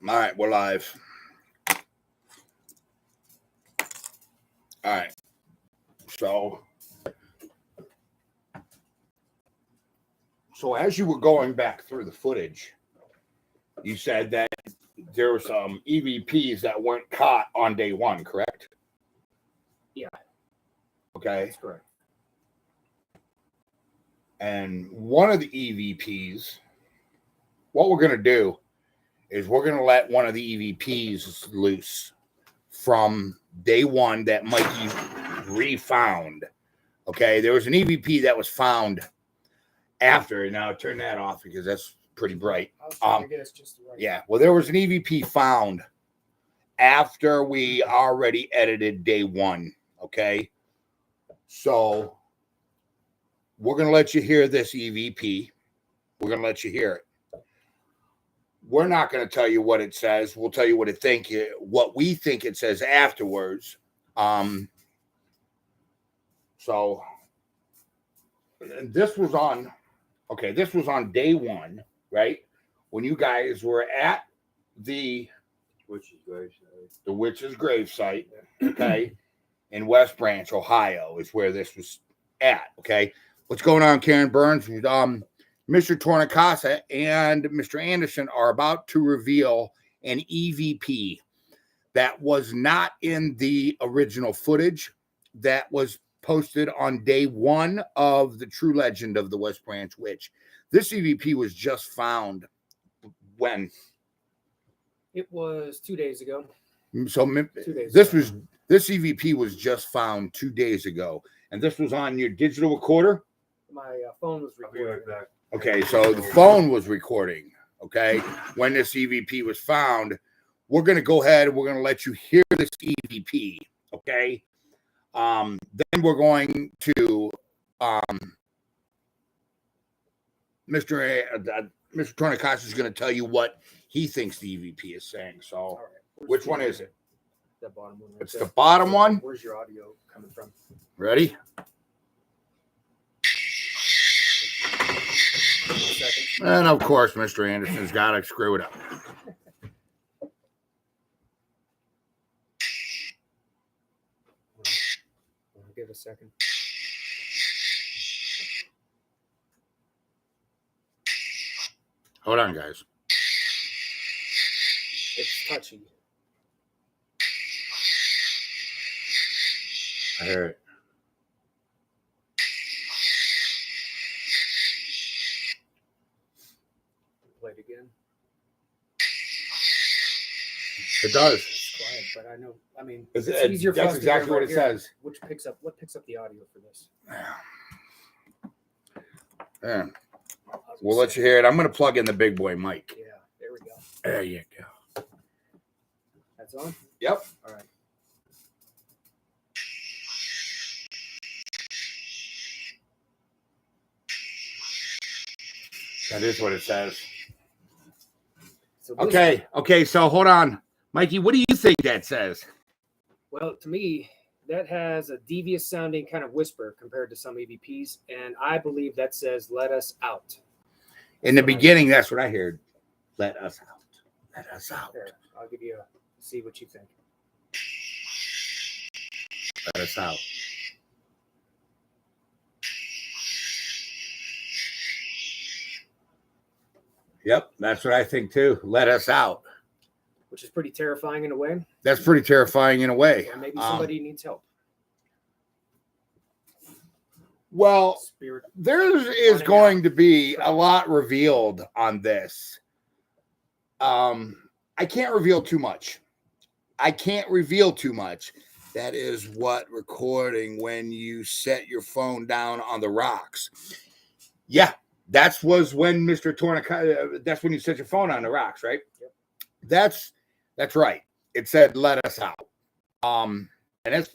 All right, we're live. All right. So as you were going back through the footage, you said that there were some EVPs that weren't caught on day one, correct? Yeah. Okay. That's correct. And one of the EVPs, what we're going to do is we're going to let one of the EVPs loose from day one that Mikey refound. Okay, there was an EVP that was found after. Now turn that off because that's pretty bright. I was trying to get us just right. Yeah, well, there was an EVP found after we already edited day one. Okay, so we're gonna let you hear this EVP. We're gonna let you hear it. We're not going to tell you what it says. We'll tell you what we think it says afterwards. So this was on day one, right? When you guys were at the witch's grave site, okay, in West Branch, Ohio, is where this was at. Okay, what's going on, Karen Burns? Mr. Tornicasa and Mr. Anderson are about to reveal an EVP that was not in the original footage that was posted on day one of the True Legend of the West Branch Witch. This EVP was just found when? It was 2 days ago. So 2 days this EVP was just found 2 days ago, and this was on your digital recorder. My phone was recording. Okay, so the phone was recording, okay, when this EVP was found. We're going to go ahead and we're going to let you hear this EVP, okay? Then we're going to Mr. Tornicasa is going to tell you what he thinks the EVP is saying. So, all right. Which one is it? The bottom one. It's the bottom one? Where's your audio coming from? Ready? And of course, Mr. Anderson's got to screw it up. Give it a second. Hold on, guys. It's touchy. I hear it. Play it again. It does. It's quiet, but I know. I mean, it's easier for us that's exactly what it says. What picks up the audio for this? Yeah. We'll let you hear it. I'm going to plug in the big boy mic. Yeah, there we go. There you go. That's on? Yep. All right. That is what it says. So Okay. So hold on, Mikey. What do you think that says? Well, to me, that has a devious sounding kind of whisper compared to some EVPs, and I believe that says "Let us out." In the beginning, that's what I heard. Let us out. Let us out. There, I'll give you see what you think. Let us out. Yep, that's what I think too. Let us out. Which is pretty terrifying in a way. That's pretty terrifying in a way. Or maybe somebody needs help. Well, there is going to be a lot revealed on this. I can't reveal too much. That is what recording when you set your phone down on the rocks. Yeah, was when Mr. Tornicasa, that's when you set your phone on the rocks, right? Yep. That's right. It said, "Let us out." And it's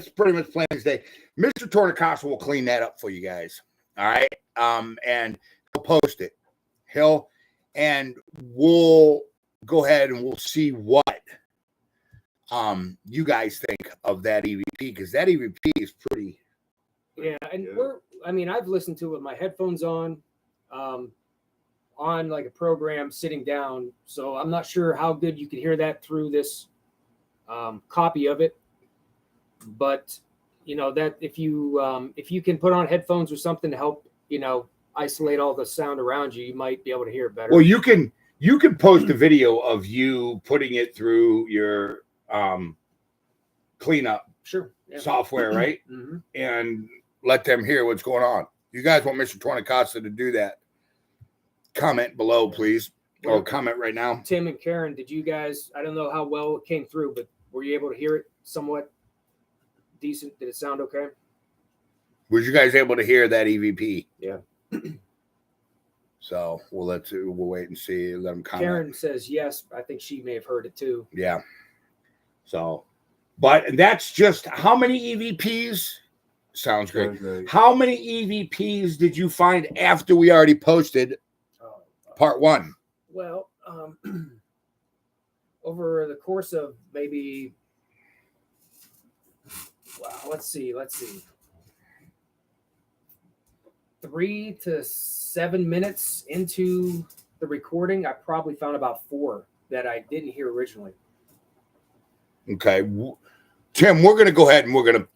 pretty much plain as day. Mr. Tornicasa will clean that up for you guys. All right. And he'll post it. And we'll go ahead and we'll see what you guys think of that EVP, because that EVP is pretty. Yeah, and I've listened to it with my headphones on. on like a program sitting down. So I'm not sure how good you can hear that through this copy of it. But that if you can put on headphones or something to help, isolate all the sound around you, you might be able to hear it better. Well, you can post a video of you putting it through your cleanup software, right? Mm-hmm. And let them hear what's going on. You guys want Mr. Tornicasa to do that? Comment below, please, or comment right now. Tim and Karen, did you guys? I don't know how well it came through, but were you able to hear it somewhat decent? Did it sound okay? Was you guys able to hear that EVP? Yeah. So we'll wait and see. Let them comment. Karen says yes. I think she may have heard it too. Yeah. So, but that's just how many EVPs? Sounds great. How many EVPs did you find after we already posted part 1? Well, over the course of maybe, let's see, 3 to 7 minutes into the recording, I probably found about 4 that I didn't hear originally. Okay, Tim, we're gonna go ahead and we're gonna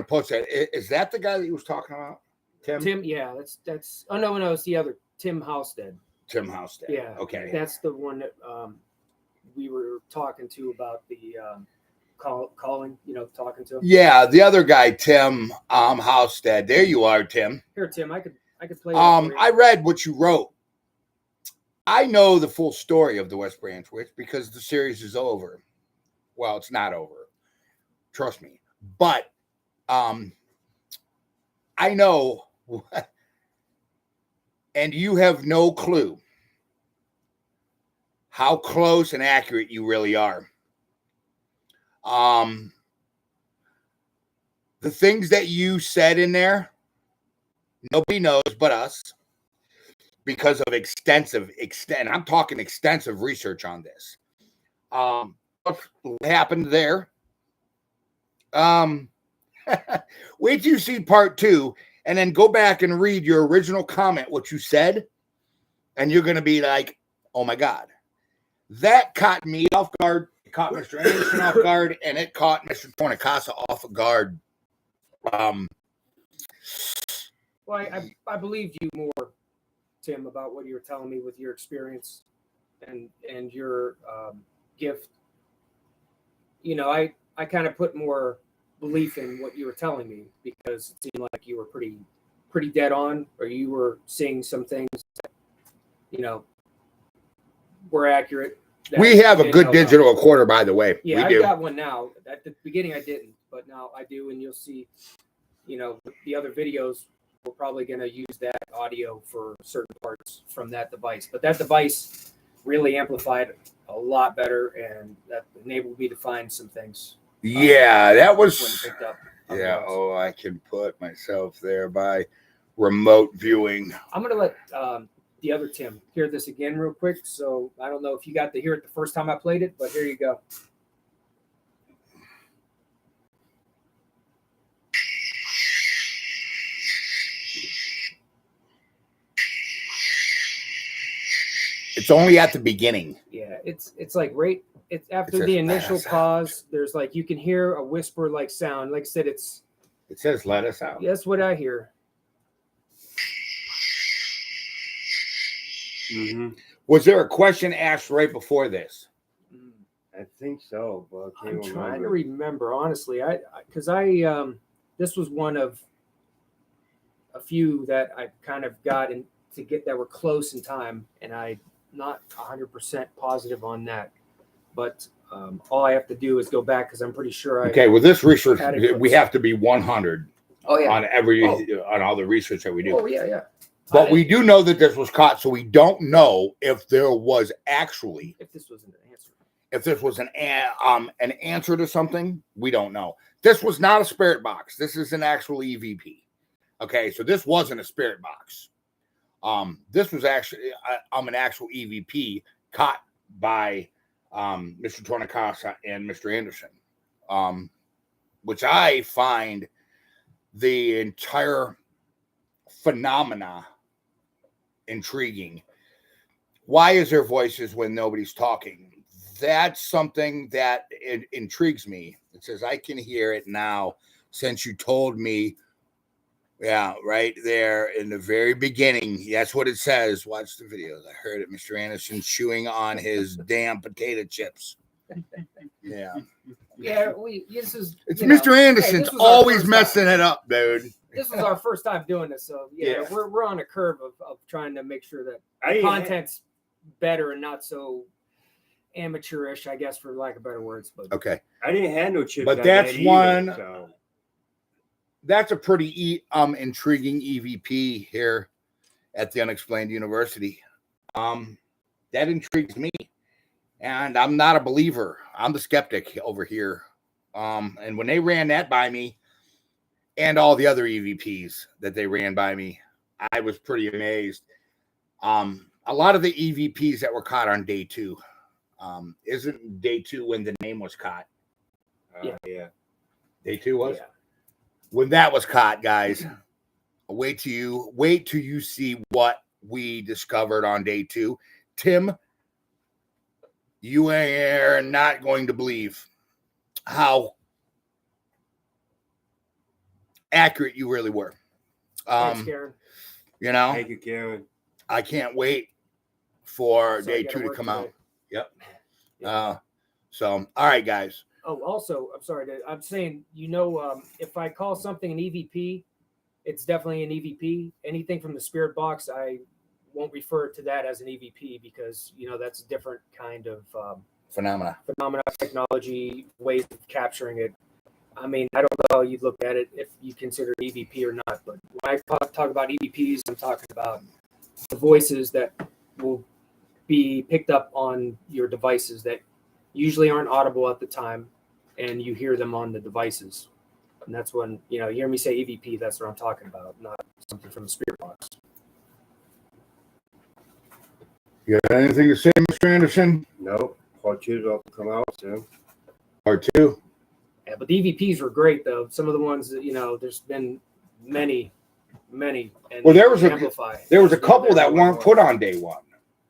post that. Is that the guy that you was talking about, Tim? Tim, yeah, that's. Oh no, it's the other Tim Halstead. Tim Halstead. Yeah. Okay. That's the one that we were talking to about the calling. Talking to him. Yeah, the other guy, Tim Halstead. There you are, Tim. Here, Tim. I could play. I read what you wrote. I know the full story of the West Branch Witch because the series is over. Well, it's not over. Trust me. But I know, and you have no clue how close and accurate you really are. The things that you said in there, nobody knows but us. Because of extensive I'm talking extensive research on this. What happened there? Wait till you see part 2 and then go back and read your original comment, what you said, and you're going to be like, oh my God, that caught me off guard. It caught Mr. Anderson off guard, and it caught Mr. Tornicasa off guard. Well, I believed you more, Tim, about what you were telling me with your experience and your gift. I kind of put more belief in what you were telling me because it seemed like you were pretty dead on, or you were seeing some things that, were accurate. We have a good digital recorder, by the way. Yeah, I've got one now. At the beginning I didn't, but now I do, and you'll see, the other videos, we're probably going to use that audio for certain parts from that device. But that device really amplified a lot better, and that enabled me to find some things. Yeah, that was. Picked up Yeah. Oh, I can put myself there by remote viewing. I'm going to let the other Tim hear this again real quick. So I don't know if you got to hear it the first time I played it, but here you go. It's only at the beginning. Yeah, it's like it's after the initial pause. There's like you can hear a whisper like sound. Like I said, it says let us out. That's what I hear. Mm-hmm. Was there a question asked right before this? I think so, but I'm trying to remember honestly. Because this was one of a few that I kind of got in to get that were close in time, and I'm not 100% positive on that. But all I have to do is go back because I'm pretty sure Okay, with this research, we have to be 100 on on all the research that we do. Oh, yeah. But we do know that this was caught, so we don't know if there was actually if this was an answer. If this was an answer to something, we don't know. This was not a spirit box. This is an actual EVP. Okay, so this wasn't a spirit box. This was actually an actual EVP caught by Mr. Tornicasa and Mr. Anderson, which I find the entire phenomena intriguing. Why is there voices when nobody's talking? That's something that intrigues me. It says, I can hear it now since you told me. Yeah, right there in the very beginning. That's what it says. Watch the videos. I heard it. Mr. Anderson chewing on his damn potato chips. Yeah. Yeah, this is It's you know, Mr. Anderson's this was our always first messing time. it up, dude. This was our first time doing this, so Yeah. we're on a curve of trying to make sure that I the content's better and not so amateurish, I guess, for lack of better words. But Okay. I didn't have no chips. But that that's night either, one- So. That's a pretty intriguing EVP here at the Unexplained University. That intrigues me. And I'm not a believer. I'm the skeptic over here. And when they ran that by me and all the other EVPs that they ran by me, I was pretty amazed. A lot of the EVPs that were caught on day 2, isn't day 2 when the name was caught? Yeah. Day 2 was? yeah. When that was caught, guys, wait till you see what we discovered on day 2. Tim, you are not going to believe how accurate you really were. Thanks, Karen. You know, Thank you, Karen. I can't wait for So I day gotta 2 to work come today. out. Yep. Yeah. So, all right, guys. Oh, also, I'm sorry. I'm saying, if I call something an EVP, it's definitely an EVP. Anything from the spirit box, I won't refer to that as an EVP because that's a different kind of Phenomena. technology, ways of capturing it. I mean, I don't know how you'd look at it if you consider it EVP or not, but when I talk about EVPs, I'm talking about the voices that will be picked up on your devices that usually aren't audible at the time, and you hear them on the devices. And that's when, you hear me say EVP, that's what I'm talking about, not something from the spirit box. You got anything to say, Mr. Anderson? Nope. Part 2's about to come out soon. Part 2. Yeah, but the EVPs were great, though. Some of the ones that, there's been many, and Well, there was Amplify. a couple that weren't put on day 1.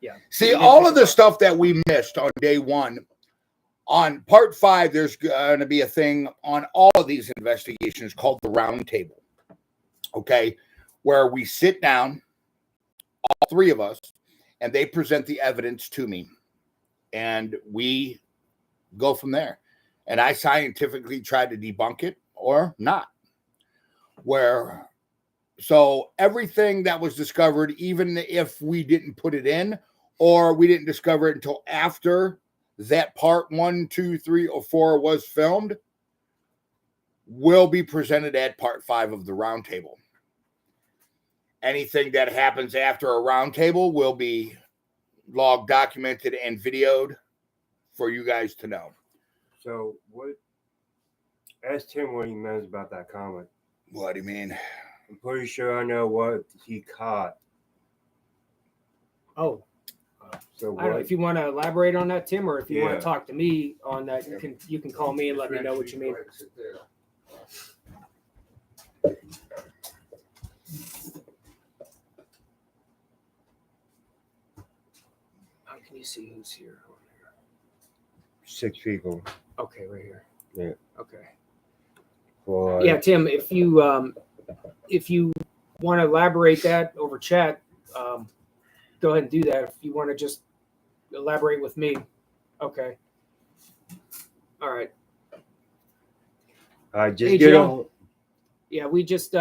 Yeah. See, all of the stuff that we missed on day 1, on part 5, there's going to be a thing on all of these investigations called the round table. Okay. Where we sit down, all 3 of us, and they present the evidence to me. And we go from there. And I scientifically try to debunk it or not. So everything that was discovered, even if we didn't put it in or we didn't discover it until after that part 1, 2, 3, or 4 was filmed, will be presented at part 5 of the roundtable. Anything that happens after a roundtable will be logged, documented, and videoed for you guys to know. So ask Tim what he meant about that comment. What do you mean? I'm pretty sure I know what he caught. Oh, So I don't know if you want to elaborate on that, Tim, or if you want Yeah. to talk to me on that, you can call me and let me know what you mean. How can you see who's here? 6 people. Okay, right here. Yeah. Okay. For, Yeah, Tim, if you want to elaborate that over chat, go ahead and do that. If you want to just elaborate with me, okay. All right. just Hey, get Joe. on. Yeah, we just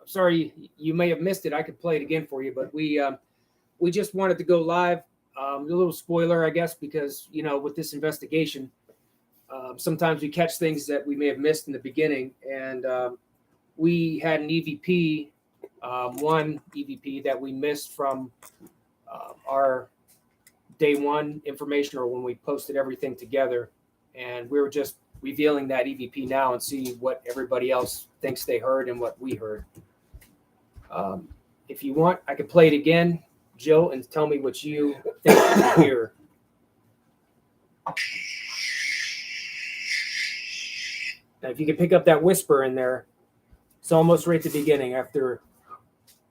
sorry you may have missed it. I could play it again for you, but we just wanted to go live. A little spoiler, I guess, because with this investigation, sometimes we catch things that we may have missed in the beginning, and we had an EVP, one EVP that we missed from our day 1 information, or when we posted everything together, and we were just revealing that EVP now and see what everybody else thinks they heard and what we heard. If you want, I could play it again, Jill, and tell me what you think you hear. Now, if you could pick up that whisper in there, it's almost right at the beginning after,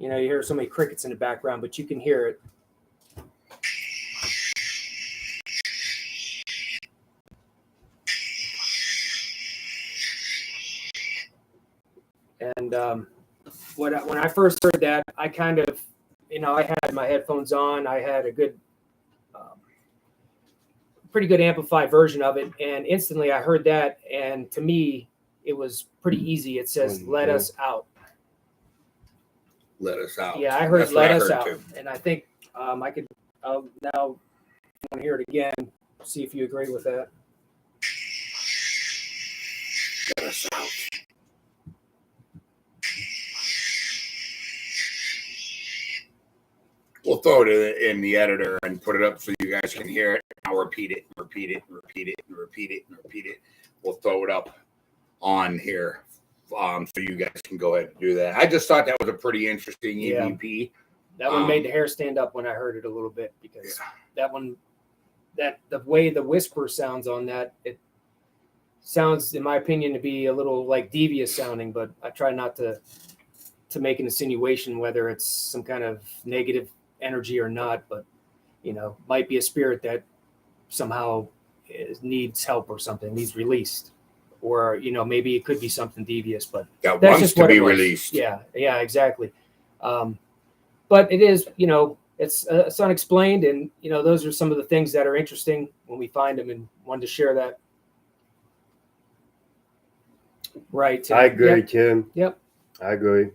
You know, you hear so many crickets in the background, but you can hear it. And when I first heard that, I kind of, you know, I had my headphones on. I had a good, pretty good amplified version of it. And instantly I heard that. And to me, it was pretty easy. It says, "Let us out." Let us out. Yeah, I heard That's what "let I us heard out." too. And I think I could now want to hear it again, see if you agree with that. Let us out. We'll throw it in the editor and put it up so you guys can hear it. I'll repeat it, repeat it, repeat it, and repeat it, and repeat it. We'll throw it up on here so you guys can go ahead and do that. I just thought that was a pretty interesting EVP. That one made the hair stand up when I heard it a little bit, because that one, that the way the whisper sounds on that, it sounds, in my opinion, to be a little like devious sounding, but I try not to make an insinuation whether it's some kind of negative energy or not, but you know, might be a spirit that somehow needs help or something, needs released, or you know, maybe it could be something devious, but That that's wants just to what be it was. released. Yeah, exactly. But it is, you know, it's unexplained, and you know, those are some of the things that are interesting when we find them, and wanted to share that. Right. Tim. I agree, Yep. Tim. Yep. I agree.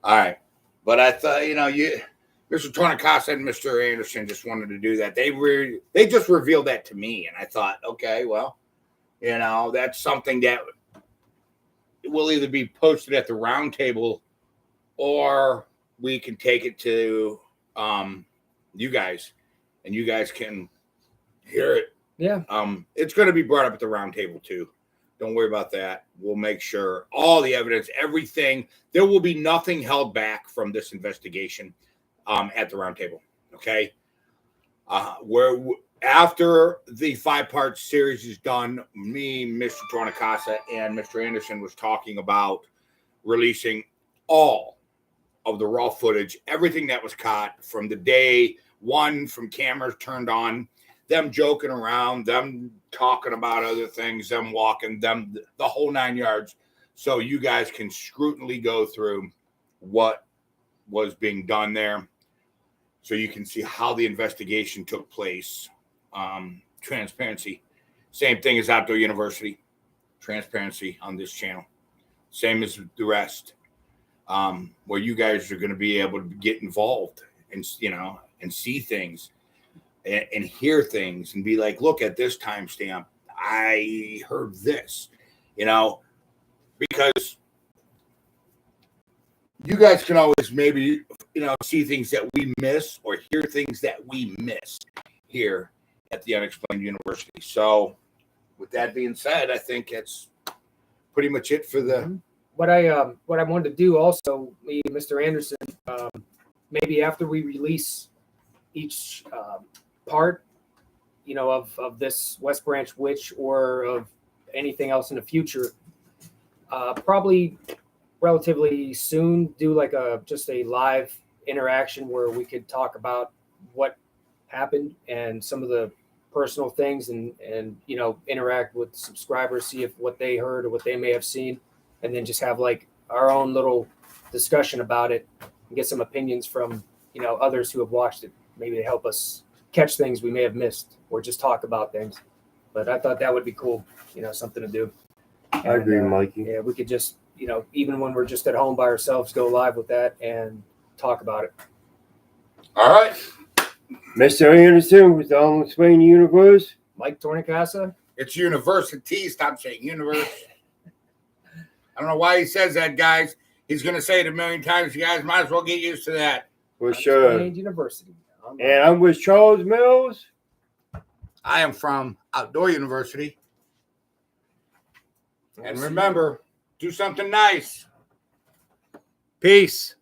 All right. But I thought, you know, Mr. Tornicasa and Mr. Anderson just wanted to do that. They just revealed that to me, and I thought, okay, well, you know, that's something that will either be posted at the round table, or we can take it to you guys, and you guys can hear it. Yeah. It's going to be brought up at the round table too. Don't worry about that. We'll make sure all the evidence, everything, there will be nothing held back from this investigation at the round table. Okay. Where after the 5-part series is done, me, Mr. Tornicasa, and Mr. Anderson was talking about releasing all of the raw footage, everything that was caught from the day one, from cameras turned on, them joking around, them talking about other things, them walking, them, the whole 9 yards. So you guys can scrutinally go through what was being done there, so you can see how the investigation took place. Transparency. Same thing as Outdoor University. Transparency on this channel. Same as the rest. Where you guys are going to be able to get involved and, you know, and see things and hear things and be like, look at this timestamp. I heard this, you know, because you guys can always maybe, you know, see things that we miss or hear things that we miss here at the Unexplained University. So with that being said, I think it's pretty much it for the. What I wanted to do also, me and Mr. Anderson, maybe after we release each part, you know, of this West Branch witch or of anything else in the future, probably relatively soon do like just a live interaction where we could talk about what happened and some of the personal things, and you know, interact with subscribers, see if what they heard or what they may have seen, and then just have like our own little discussion about it and get some opinions from, you know, others who have watched it. Maybe they help us catch things we may have missed or just talk about things. But I thought that would be cool, you know, something to do. I agree, Mikey. Yeah, we could just, you know, even when we're just at home by ourselves, go live with that and talk about it. All right. Mr. Anderson with the Unexplained Universe. Mike Tornicasa. It's university. Stop saying universe. I don't know why he says that, guys. He's going to say it a million times. You guys might as well get used to that. For sure. Unexplained University. And I'm with Charles Mills. I am from Outdoor University. And remember, do something nice. Peace.